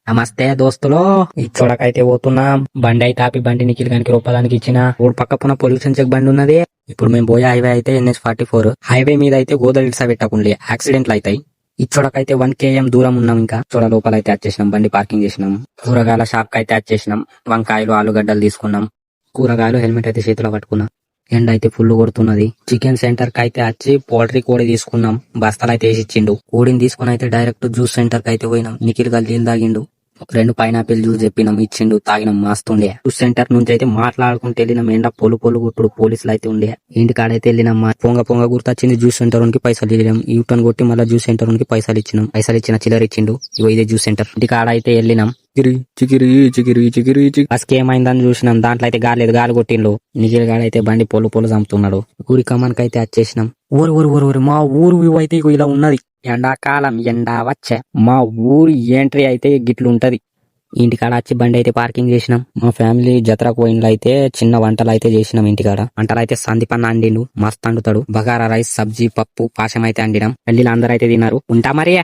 నమస్తే దోస్తులో, ఇచ్చోడకైతే పోతున్నాం. బండి అయితే ఆపి బండి నిఖిల్ గానికి రూపాయలకి ఇచ్చిన. ఊరు పక్క పున పొల్యూషన్ చెక్ బండి ఉన్నది. ఇప్పుడు మేము పోయే హైవే అయితే NH44. హైవే మీద అయితే గోదావరి ఇడ్సా పెట్టకుండా యాక్సిడెంట్లు అవుతాయి. ఇచ్చోడకైతే 1 km దూరం ఉన్నాం. ఇంకా చూడ లోపల అయితే వచ్చేసినాం. బండి పార్కింగ్ చేసినాం. కూరగాయల షాప్ కి అయితే వచ్చేసినాం. వంకాయలు ఆలుగడ్డలు తీసుకున్నాం. కూరగాయలు హెల్మెట్ అయితే చేతిలో పట్టుకున్నాం. ఎండ అయితే ఫుల్ కొడుతున్నది. చికెన్ సెంటర్ కి అయితే వచ్చి పోల్ట్రీ కోడి తీసుకున్నాం. బస్తాలు అయితే వేసి ఇచ్చిండు. కోడిని తీసుకుని అయితే డైరెక్ట్ జ్యూస్ సెంటర్ కి అయితే పోయినాం. నిఖిల్ గా నీళ్ళు తాగిండు. 2 పైనాపిల్ జ్యూస్ చెప్పినాం, ఇచ్చిండు, తాగినాం. మస్తుండే. జ్యూస్ సెంటర్ నుంచి అయితే మాట్లాడుకుంటూ వెళ్ళినాం. ఎండ పొలు కొట్టుడు పోలీసులు అయితే ఉండే. ఇంటికాడైతే వెళ్ళినాం. పొంగ గుర్తొచ్చింది. జ్యూస్ సెంటర్ కి పైసలు ఇచ్చినాం. యూటర్న్ కొట్టి మళ్ళీ జ్యూస్ సెంటర్ కి పైసలు ఇచ్చినాం. పైసలు ఇచ్చిన చిల్లర ఇచ్చిండు. ఇగో ఇదే జ్యూస్ సెంటర్. ఇంటికాడ అయితే వెళ్ళినాం. చికిరి బస్కి ఏమైందని చూసినాం. దాంట్లో అయితే గాలి కొట్టిండు. నిఖిల్ గాడైతే బండి పొలు చంపుతున్నాడు. ఊరి కమానికి అయితే వచ్చేసినాం. ఊరు మా ఊరు అయితే ఇలా ఉన్నది. ఎండాకాలం ఎండ వచ్చే మా ఊరు ఎంట్రీ అయితే గిట్లు ఉంటది. ఇంటికాడ వచ్చి బండి అయితే పార్కింగ్ చేసినాం. మా ఫ్యామిలీ జత్రకు పోయినలో అయితే చిన్న వంటలు అయితే చేసినాం. ఇంటికాడ వంటలు అయితే సందీపన్న అండిండు. మస్తు అండుతాడు. బగారా రైస్, సబ్జీ, పప్పు, పాశం అయితే అండినాం. పెళ్లిలో అందరూ అయితే తిన్నారు. ఉంటా మరి.